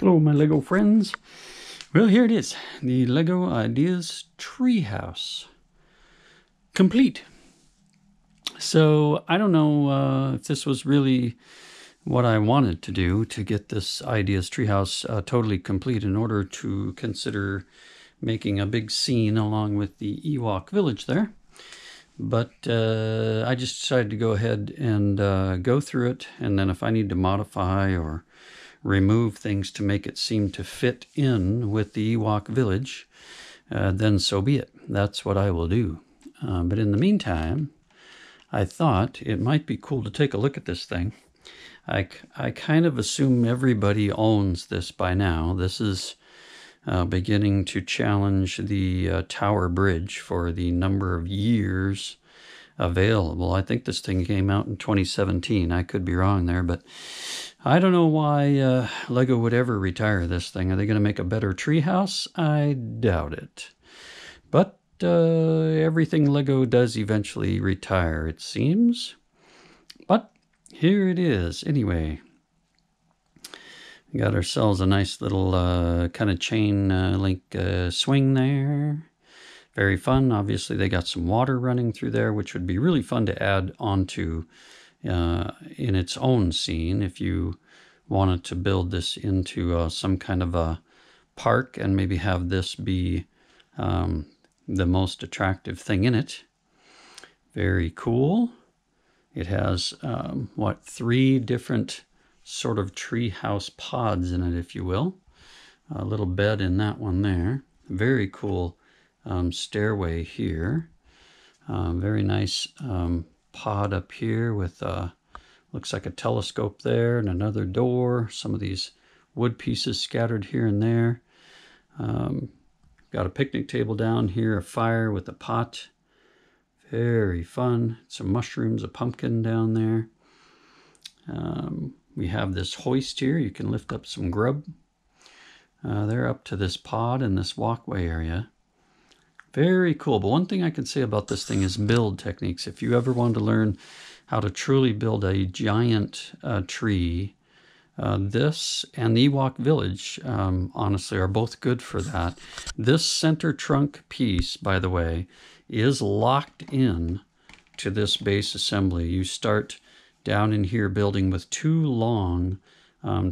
Hello, my Lego friends. Well, here it is, the Lego Ideas Treehouse, complete. So I don't know if this was really what I wanted to do to get this Ideas Treehouse totally complete in order to consider making a big scene along with the Ewok Village there. But I just decided to go ahead and go through it, and then if I need to modify or remove things to make it seem to fit in with the Ewok Village, then so be it. That's what I will do. But in the meantime, I thought it might be cool to take a look at this thing. I kind of assume everybody owns this by now. This is beginning to challenge the Tower Bridge for the number of years available. I think this thing came out in 2017. I could be wrong there, but I don't know why Lego would ever retire this thing. Are they going to make a better treehouse? I doubt it. But everything Lego does eventually retire, it seems. But here it is. Anyway, we got ourselves a nice little kind of chain link swing there. Very fun. Obviously, they got some water running through there, which would be really fun to add onto in its own scene if you wanted to build this into some kind of a park and maybe have this be the most attractive thing in it. Very cool. It has, what, 3 different sort of tree house pods in it, if you will. A little bed in that one there. Very cool stairway here. Very nice pod up here with looks like a telescope there and another door. Some of these wood pieces scattered here and there. Got a picnic table down here, a fire with a pot. Very fun. Some mushrooms, a pumpkin down there. We have this hoist here. You can lift up some grub. They're up to this pod in this walkway area. Very cool. But one thing I can say about this thing is build techniques. If you ever want to learn how to truly build a giant tree, this and the Ewok Village, honestly, are both good for that. This center trunk piece, by the way, is locked in to this base assembly. You start down in here building with 2 long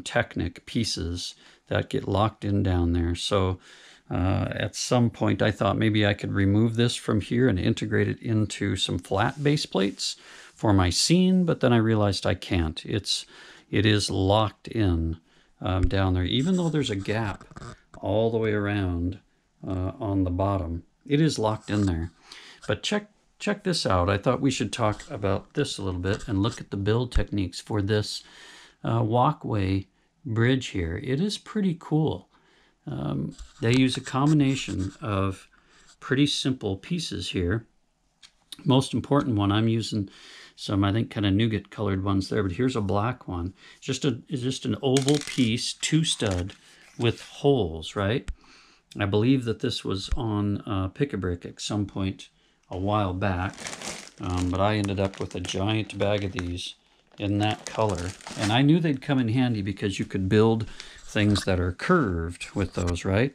Technic pieces that get locked in down there. So at some point I thought maybe I could remove this from here and integrate it into some flat base plates for my scene, but then I realized I can't. It is locked in down there, even though there's a gap all the way around on the bottom. It is locked in there. But check this out. I thought we should talk about this a little bit and look at the build techniques for this walkway bridge here. It is pretty cool. They use a combination of pretty simple pieces here. Most important one, I'm using some, I think, kind of nougat colored ones there, but here's a black one. It's just an oval piece, 2 stud with holes, right? I believe that this was on Pick-a-Brick at some point a while back, but I ended up with a giant bag of these in that color, and I knew they'd come in handy because you could build things that are curved with those, right?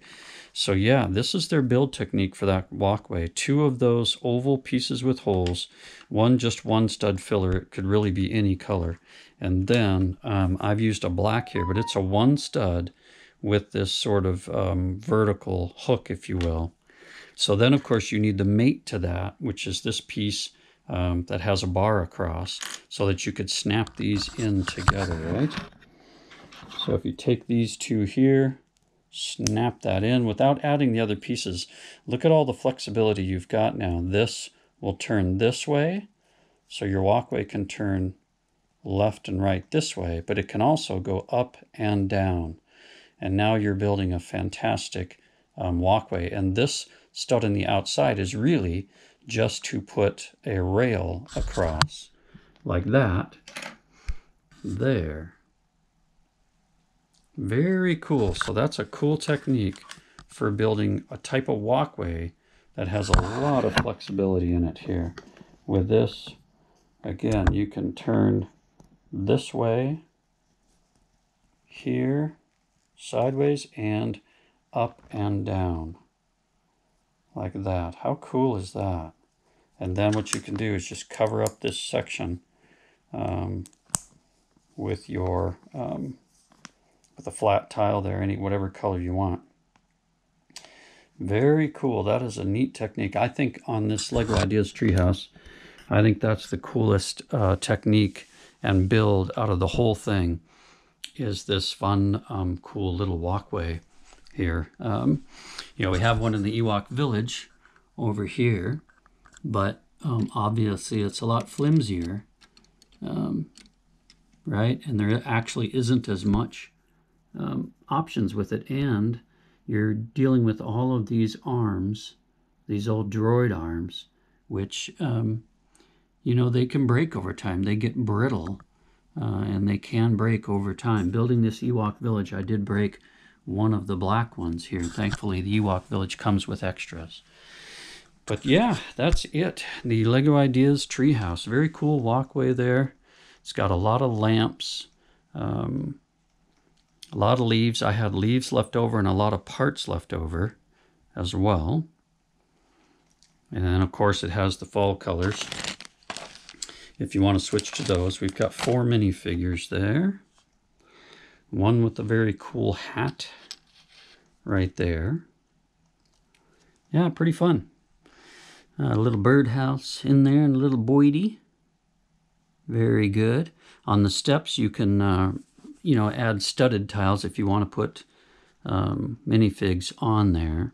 So yeah, this is their build technique for that walkway. 2 of those oval pieces with holes, one just 1 stud filler. It could really be any color. And then I've used a black here, but it's a 1 stud with this sort of vertical hook, if you will. So then, of course, you need the mate to that, which is this piece that has a bar across, so that you could snap these in together, right? So if you take these 2 here, snap that in without adding the other pieces. Look at all the flexibility you've got now. This will turn this way, so your walkway can turn left and right this way, but it can also go up and down. And now you're building a fantastic walkway. And this stud on the outside is really just to put a rail across like that there. Very cool. So that's a cool technique for building a type of walkway that has a lot of flexibility in it here. With this, again, you can turn this way here sideways and up and down like that. How cool is that? And then what you can do is just cover up this section with your with a flat tile there, any whatever color you want. Very cool. That is a neat technique. I think on this LEGO Ideas Treehouse, I think that's the coolest technique and build out of the whole thing, is this fun, cool little walkway here. You know, we have one in the Ewok Village over here, but obviously it's a lot flimsier, right? And there actually isn't as much options with it, and you're dealing with all of these arms, these old droid arms, which, you know, they can break over time. They get brittle, and they can break over time. Building this Ewok Village, I did break one of the black ones here. Thankfully, the Ewok Village comes with extras. But yeah, that's it. The LEGO Ideas Treehouse. Very cool walkway there. It's got a lot of lamps. A lot of leaves. I had leaves left over and a lot of parts left over as well. And then, of course, it has the fall colors. If you want to switch to those, we've got 4 minifigures there. One with a very cool hat right there. Yeah, pretty fun. A little birdhouse in there and a little boydie. Very good. On the steps, you can you know, add studded tiles if you want to put minifigs on there.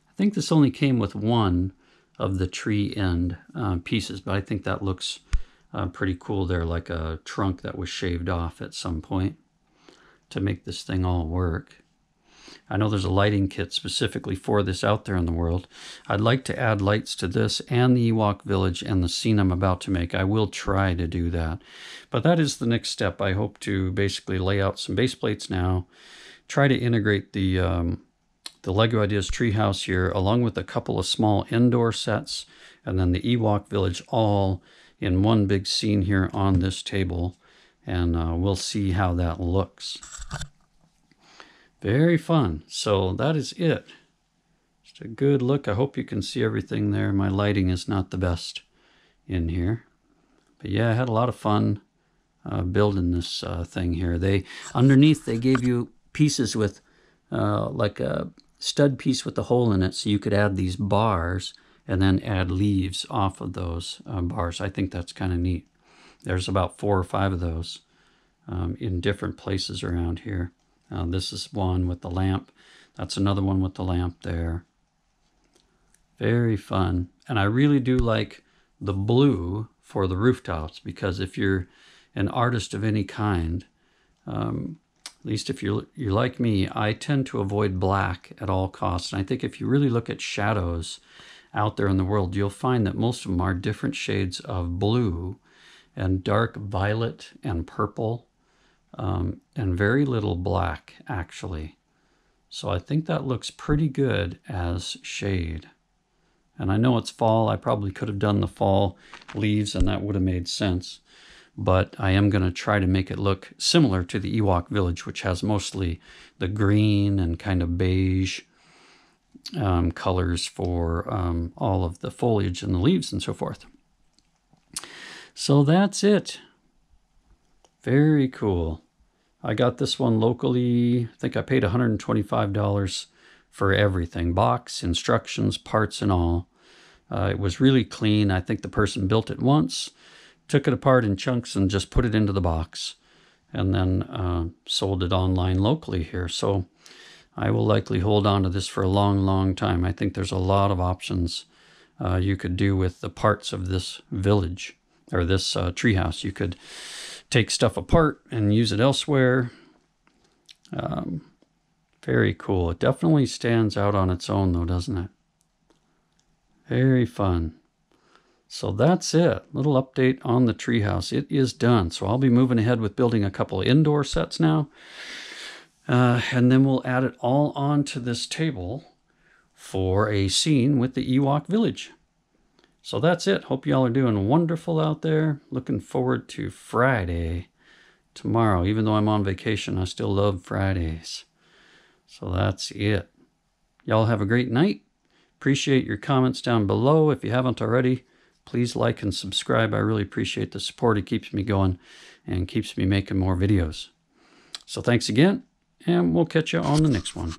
I think this only came with one of the tree end pieces, but I think that looks pretty cool there, like a trunk that was shaved off at some point to make this thing all work. I know there's a lighting kit specifically for this out there in the world. I'd like to add lights to this and the Ewok Village and the scene I'm about to make. I will try to do that. But that is the next step. I hope to basically lay out some base plates now, try to integrate the LEGO Ideas Treehouse here, along with a couple of small indoor sets, and then the Ewok Village all in one big scene here on this table. And we'll see how that looks. Very fun. So that is it. Just a good look. I hope you can see everything there. My lighting is not the best in here. But yeah, I had a lot of fun building this thing here. Underneath they gave you pieces with like a stud piece with a hole in it, so you could add these bars and then add leaves off of those bars. I think that's kind of neat. There's about 4 or 5 of those in different places around here. This is one with the lamp. That's another one with the lamp there. Very fun. And I really do like the blue for the rooftops, because if you're an artist of any kind, at least if you're like me, I tend to avoid black at all costs. And I think if you really look at shadows out there in the world, you'll find that most of them are different shades of blue and dark violet and purple. And very little black, actually. So I think that looks pretty good as shade. And I know it's fall. I probably could have done the fall leaves and that would have made sense. But I am going to try to make it look similar to the Ewok Village, which has mostly the green and kind of beige colors for all of the foliage and the leaves and so forth. So that's it. Very cool. I got this one locally. I think I paid $125 for everything. Box, instructions, parts, and all. It was really clean. I think the person built it once, took it apart in chunks, and just put it into the box. And then sold it online locally here. So I will likely hold on to this for a long, long time. I think there's a lot of options you could do with the parts of this village, or this treehouse. You could take stuff apart and use it elsewhere. Very cool. It definitely stands out on its own though, doesn't it? Very fun. So that's it. Little update on the treehouse. It is done. So I'll be moving ahead with building a couple of indoor sets now. And then we'll add it all onto this table for a scene with the Ewok Village. So that's it. Hope y'all are doing wonderful out there. Looking forward to Friday tomorrow. Even though I'm on vacation, I still love Fridays. So that's it. Y'all have a great night. Appreciate your comments down below. If you haven't already, please like and subscribe. I really appreciate the support. It keeps me going and keeps me making more videos. So thanks again, and we'll catch you on the next one.